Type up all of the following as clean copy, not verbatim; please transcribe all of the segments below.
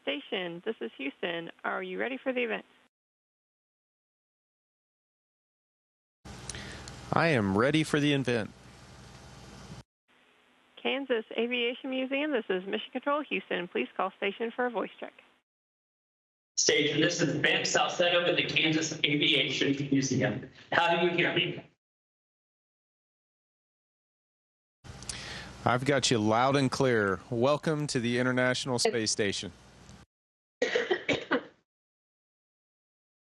Station, this is Houston. Are you ready for the event? I am ready for the event. Kansas Aviation Museum, this is Mission Control, Houston. Please call station for a voice check. Station, this is Ben Salcedo with the Kansas Aviation Museum. How do you hear me? I've got you loud and clear. Welcome to the International Space Station.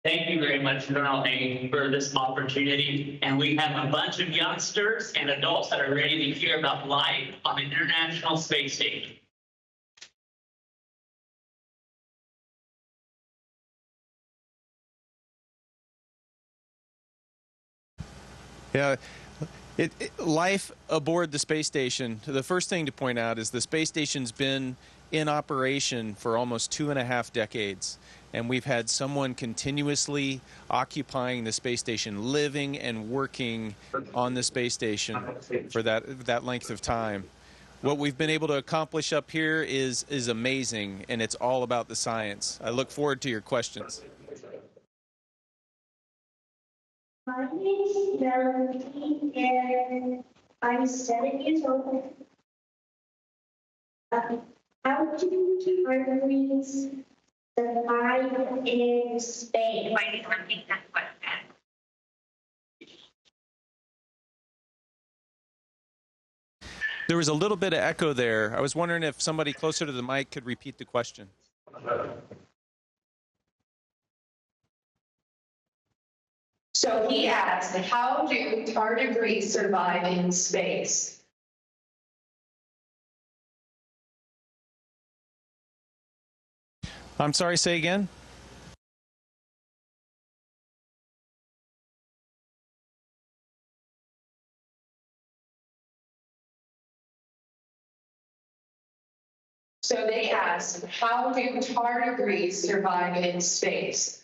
Thank you very much, Colonel Hague, for this opportunity. And we have a bunch of youngsters and adults that are ready to hear about life on the International Space Station. Yeah, life aboard the space station, the first thing to point out is the space station's been in operation for almost 2.5 decades. And we've had someone continuously occupying the space station, living and working on the space station for that length of time. What we've been able to accomplish up here is amazing, and it's all about the science. I look forward to your questions. My name is Melanie, and I'm 7 years old. How do arteries survive in space? There was a little bit of echo there. I was wondering if somebody closer to the mic could repeat the question. So he asked, how do tardigrades survive in space? I'm sorry, say again? So they asked, how do tardigrades survive in space?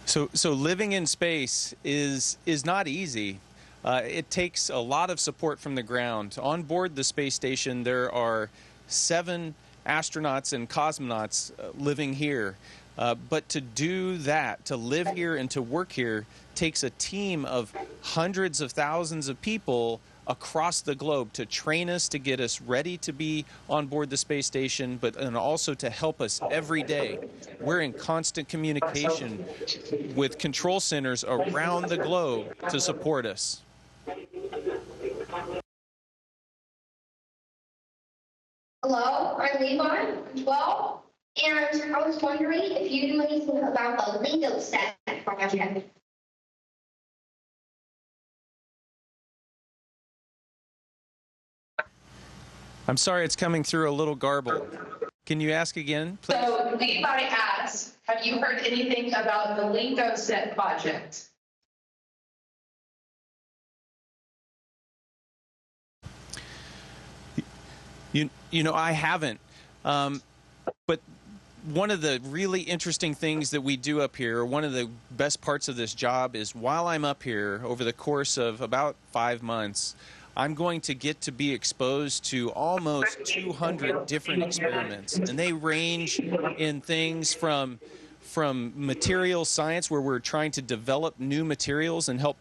So living in space is not easy. It takes a lot of support from the ground. On board the space station, there are 7 astronauts and cosmonauts living here. But to do that, to live here and to work here, takes a team of hundreds of thousands of people across the globe to train us, to get us ready to be on board the space station, and also to help us every day. We're in constant communication with control centers around the globe to support us. Hello, I'm Levi, I'm 12, and I was wondering if you knew anything about the Lego set project. I'm sorry, it's coming through a little garbled. Can you ask again, please? So Levi asked, have you heard anything about the Lego set project? You know, I haven't. But one of the really interesting things that we do up here, one of the best parts of this job is while I'm up here over the course of about 5 months, I'm going to get to be exposed to almost 200 different experiments. And they range in things from material science, where we're trying to develop new materials and help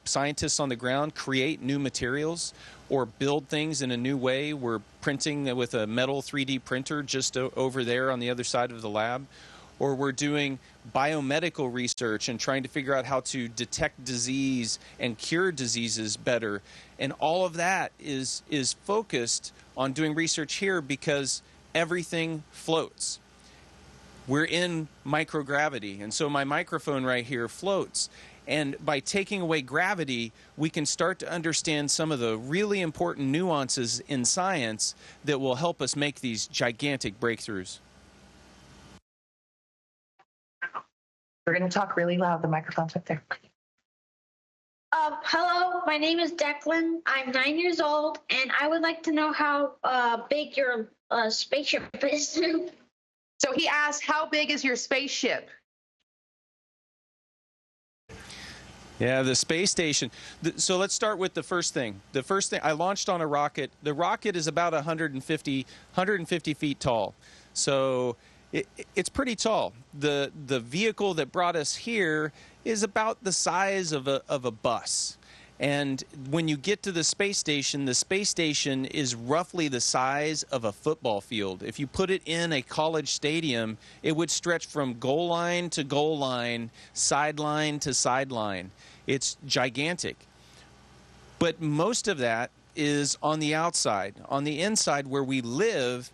scientists on the ground create new materials or build things in a new way. We're printing with a metal 3D printer just over there on the other side of the lab. Or we're doing biomedical research and trying to figure out how to detect disease and cure diseases better. And all of that is focused on doing research here because everything floats. We're in microgravity, and so my microphone right here floats. And by taking away gravity, we can start to understand some of the really important nuances in science that will help us make these gigantic breakthroughs. We're going to talk really loud. The microphone's up there. Hello, my name is Declan. I'm 9 years old, and I would like to know how big your spaceship is. So he asked, how big is your spaceship? Yeah, the space station. So let's start with the first thing. The first thing, I launched on a rocket. The rocket is about 150 feet tall. So it's pretty tall. The vehicle that brought us here is about the size of a bus. And when you get to the space station is roughly the size of a football field. If you put it in a college stadium, it would stretch from goal line to goal line, sideline to sideline. It's gigantic. But most of that is on the outside. On the inside, where we live,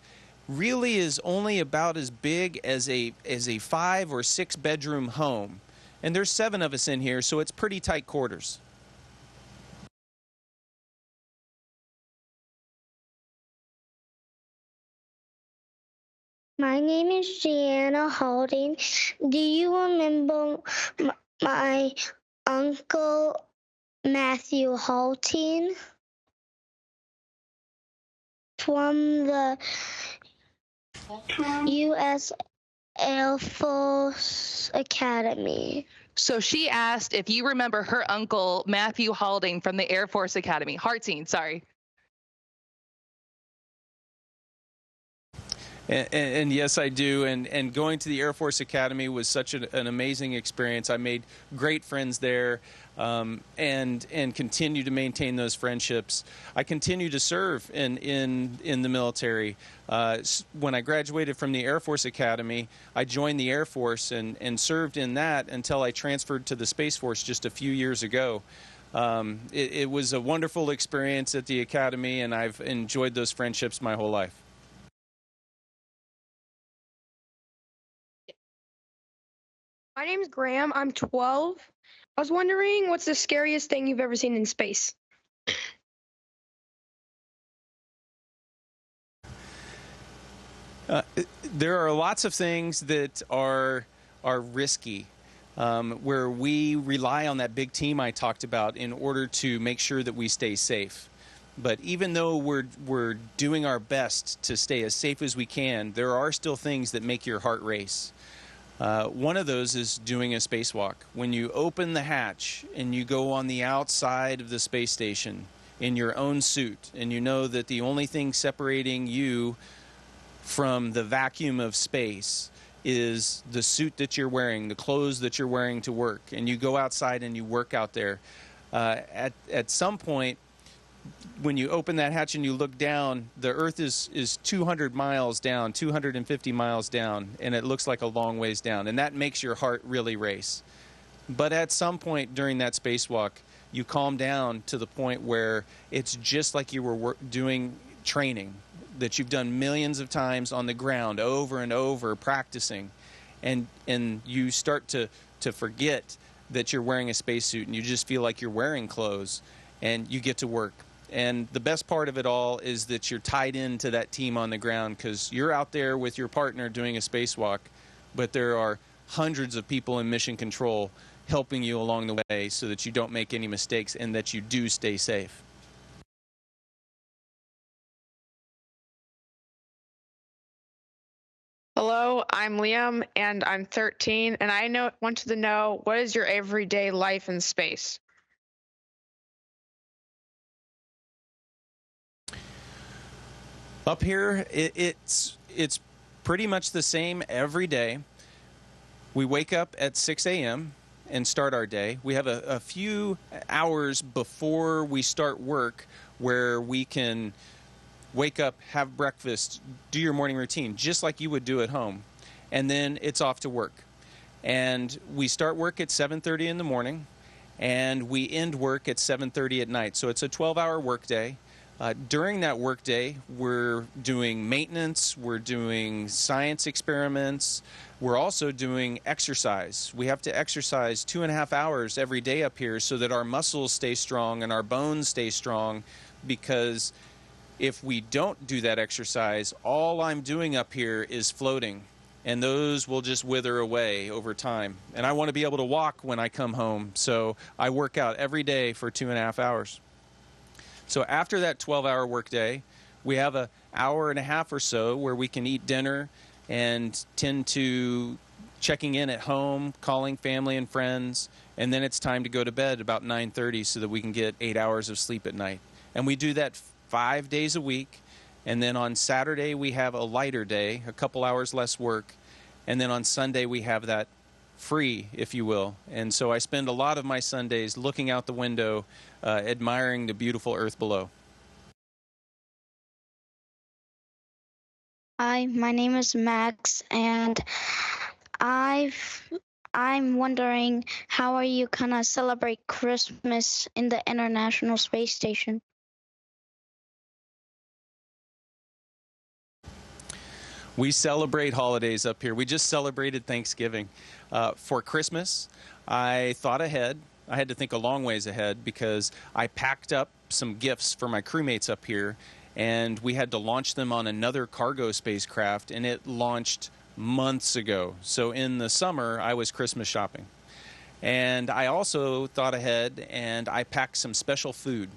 really is only about as big as a 5 or 6 bedroom home. And there's 7 of us in here, so it's pretty tight quarters. My name is Gianna Holding. Do you remember my uncle Matthew Holding from the U.S. Air Force Academy? So she asked if you remember her uncle, Matthew Halding from the Air Force Academy. Hartzine, sorry. And yes, I do. And going to the Air Force Academy was such an amazing experience. I made great friends there, and continue to maintain those friendships. I continue to serve in the military. When I graduated from the Air Force Academy, I joined the Air Force and served in that until I transferred to the Space Force just a few years ago. It was a wonderful experience at the Academy, and I've enjoyed those friendships my whole life. My name's Graham. I'm 12. I was wondering, what's the scariest thing you've ever seen in space? There are lots of things that are risky, where we rely on that big team I talked about in order to make sure that we stay safe. But even though we're doing our best to stay as safe as we can, there are still things that make your heart race. One of those is doing a spacewalk. When you open the hatch and you go on the outside of the space station in your own suit, and you know that the only thing separating you from the vacuum of space is the suit that you're wearing, the clothes that you're wearing to work, and you go outside and you work out there. At some point, when you open that hatch and you look down, the Earth is 200 miles down, 250 miles down, and it looks like a long ways down, and that makes your heart really race. But at some point during that spacewalk, you calm down to the point where it's just like you were doing training that you've done millions of times on the ground over and over practicing, and you start to forget that you're wearing a spacesuit, and you just feel like you're wearing clothes, and you get to work. And the best part of it all is that you're tied into that team on the ground, because you're out there with your partner doing a spacewalk, but there are hundreds of people in mission control helping you along the way so that you don't make any mistakes and that you do stay safe. Hello, I'm Liam, and I'm 13, and I wanted to know, what is your everyday life in space? Up here, it's pretty much the same every day. We wake up at 6 a.m. and start our day. We have a few hours before we start work where we can wake up, have breakfast, do your morning routine, just like you would do at home. And then it's off to work. And we start work at 7:30 in the morning, and we end work at 7:30 at night. So it's a 12-hour workday. During that workday, we're doing maintenance, we're doing science experiments, we're also doing exercise. We have to exercise 2.5 hours every day up here so that our muscles stay strong and our bones stay strong, because if we don't do that exercise, all I'm doing up here is floating, and those will just wither away over time. And I want to be able to walk when I come home, so I work out every day for 2.5 hours. So after that 12-hour workday, we have an hour and a half or so where we can eat dinner and tend to checking in at home, calling family and friends, and then it's time to go to bed about 9:30 so that we can get 8 hours of sleep at night. And we do that 5 days a week. And then on Saturday we have a lighter day, a couple hours less work. And then on Sunday we have that free, if you will. And so I spend a lot of my Sundays looking out the window, admiring the beautiful earth below. Hi, my name is Max, and I'm wondering, how are you gonna celebrate Christmas in the International Space Station? We celebrate holidays up here. We just celebrated Thanksgiving. For Christmas, I thought ahead. I had to think a long ways ahead because I packed up some gifts for my crewmates up here, and we had to launch them on another cargo spacecraft, and it launched months ago. So in the summer, I was Christmas shopping. And I also thought ahead, and I packed some special food.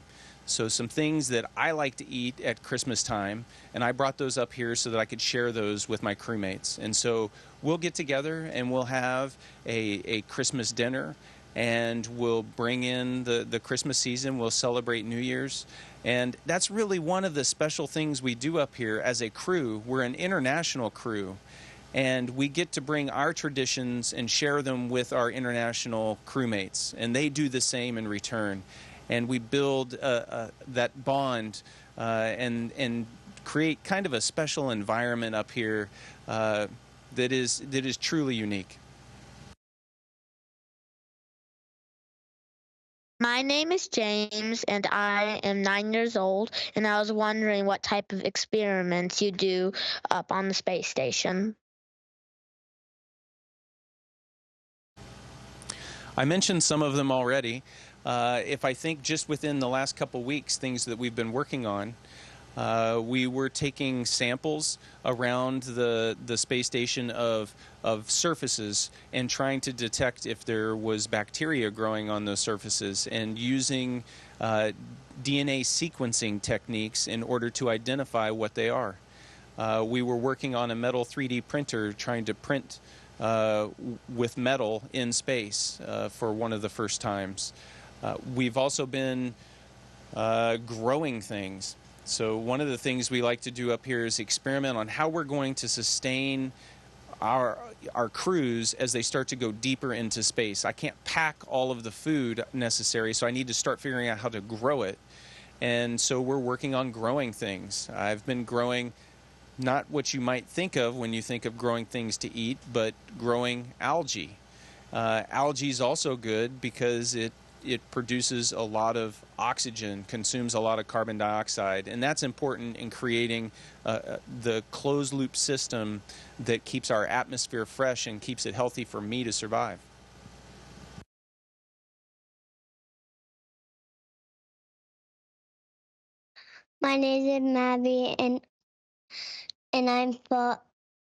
So some things that I like to eat at Christmas time, and I brought those up here so that I could share those with my crewmates. And so we'll get together and we'll have a Christmas dinner, and we'll bring in the Christmas season. We'll celebrate New Year's. And that's really one of the special things we do up here as a crew. We're an international crew, and we get to bring our traditions and share them with our international crewmates, and they do the same in return. And we build that bond and create kind of a special environment up here that is truly unique. My name is James, and I am 9 years old, and I was wondering what type of experiments you do up on the space station. I mentioned some of them already. If I think just within the last couple weeks, things that we've been working on, we were taking samples around the space station of surfaces and trying to detect if there was bacteria growing on those surfaces, and using DNA sequencing techniques in order to identify what they are. We were working on a metal 3D printer trying to print with metal in space for one of the first times. We've also been growing things. So one of the things we like to do up here is experiment on how we're going to sustain our crews as they start to go deeper into space. I can't pack all of the food necessary, so I need to start figuring out how to grow it. And so we're working on growing things. I've been growing not what you might think of when you think of growing things to eat, but growing algae. Algae is also good because it produces a lot of oxygen, consumes a lot of carbon dioxide, and that's important in creating the closed-loop system that keeps our atmosphere fresh and keeps it healthy for me to survive. My name is Maddie, and I'm 4.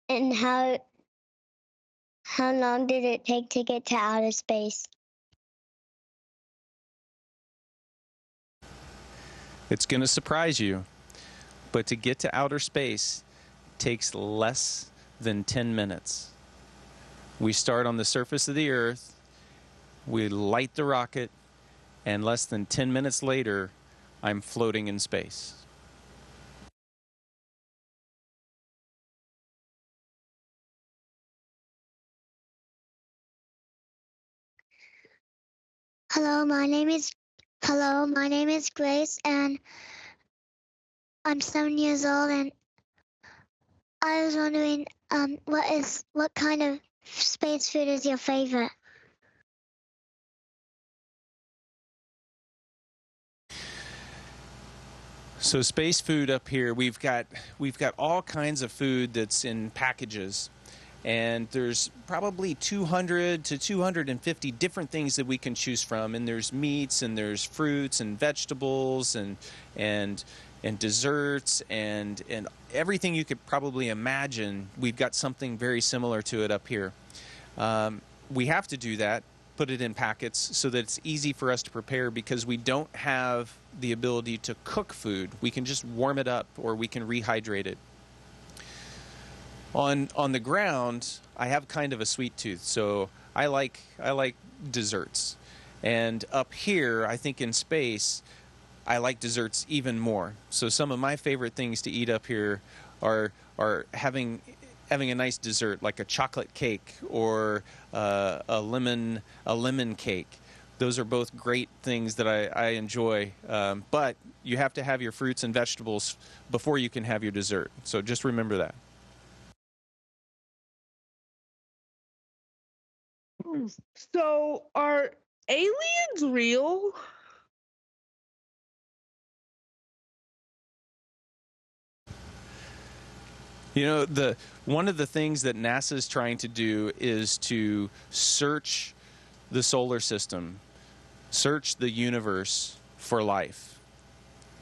And how long did it take to get to outer space? It's going to surprise you, but to get to outer space takes less than 10 minutes. We start on the surface of the Earth, we light the rocket, and less than 10 minutes later, I'm floating in space. Hello, my name is Grace, and I'm 7 years old, and I was wondering, what kind of space food is your favorite? So space food up here, we've got all kinds of food that's in packages. And there's probably 200 to 250 different things that we can choose from. And there's meats, and there's fruits and vegetables, and desserts, and everything you could probably imagine. We've got something very similar to it up here. We have to do that, put it in packets so that it's easy for us to prepare, because we don't have the ability to cook food. We can just warm it up, or we can rehydrate it. On the ground, I have kind of a sweet tooth, so I like desserts. And up here, I think in space, I like desserts even more. So some of my favorite things to eat up here are having a nice dessert like a chocolate cake or a lemon cake. Those are both great things that I enjoy. But you have to have your fruits and vegetables before you can have your dessert. So just remember that. So, are aliens real? You know, one of the things that NASA is trying to do is to search the solar system, search the universe for life,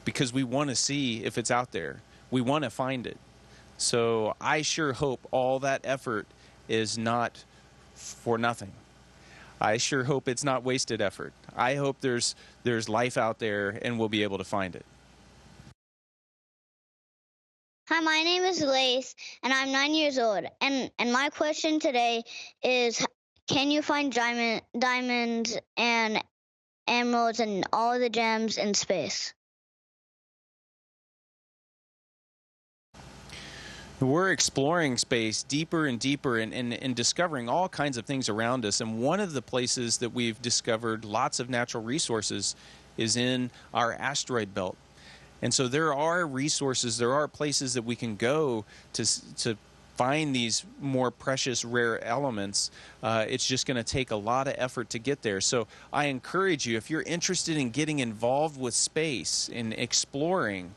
because we want to see if it's out there. We want to find it. So I sure hope all that effort is not for nothing. I sure hope it's not wasted effort. I hope there's life out there and we'll be able to find it. Hi, my name is Lace, and I'm 9 years old. And my question today is, can you find diamonds and emeralds and all the gems in space? We're exploring space deeper and deeper and discovering all kinds of things around us. And one of the places that we've discovered lots of natural resources is in our asteroid belt. And so there are resources, there are places that we can go to find these more precious, rare elements. It's just going to take a lot of effort to get there. So I encourage you, if you're interested in getting involved with space, in exploring,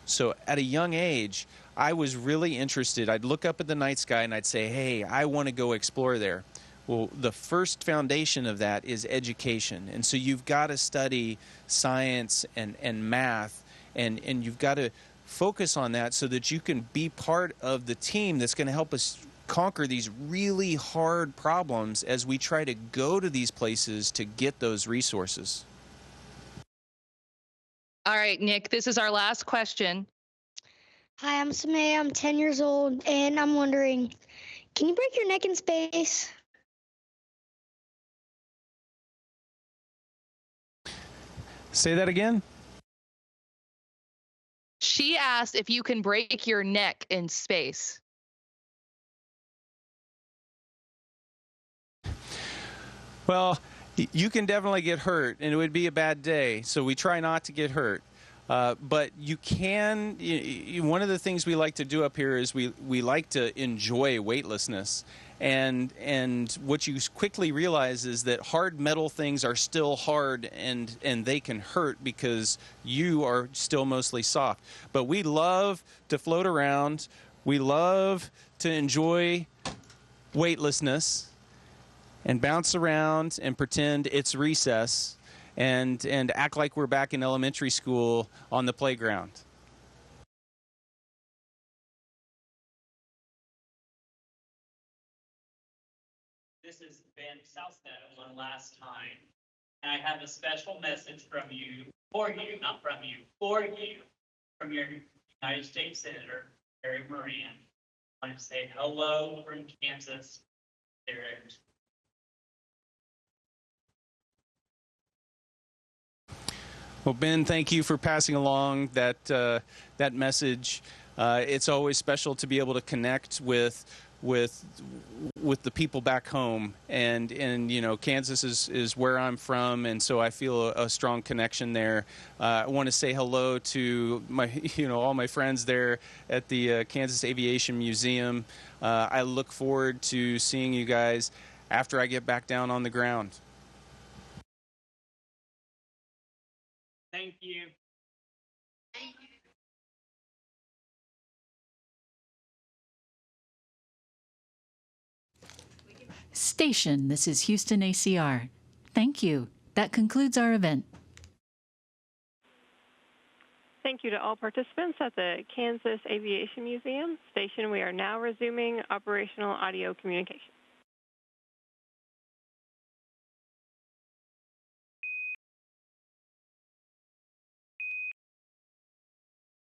so at a young age, I was really interested. I'd look up at the night sky and I'd say, hey, I want to go explore there. Well, the first foundation of that is education. And so you've got to study science and math, and you've got to focus on that so that you can be part of the team that's going to help us conquer these really hard problems as we try to go to these places to get those resources. All right, Nick, this is our last question. Hi, I'm Samay. I'm 10 years old, and I'm wondering, can you break your neck in space? Say that again? She asked if you can break your neck in space. Well, you can definitely get hurt, and it would be a bad day, so we try not to get hurt. But you can, one of the things we like to do up here is we like to enjoy weightlessness. And what you quickly realize is that hard metal things are still hard, and they can hurt because you are still mostly soft. But we love to float around. We love to enjoy weightlessness and bounce around and pretend it's recess. And act like we're back in elementary school on the playground. This has been South Meadow one last time, and I have a special message from you, for you, not from you, for you, from your United States Senator, Harry Moran. I want to say hello from Kansas, Derek. Well, Ben, thank you for passing along that message. It's always special to be able to connect with the people back home, and Kansas is where I'm from, and so I feel a strong connection there. I want to say hello to my all my friends there at the Kansas Aviation Museum. I look forward to seeing you guys after I get back down on the ground. Thank you. Station, this is Houston ACR. Thank you. That concludes our event. Thank you to all participants at the Kansas Aviation Museum. Station, we are now resuming operational audio communication.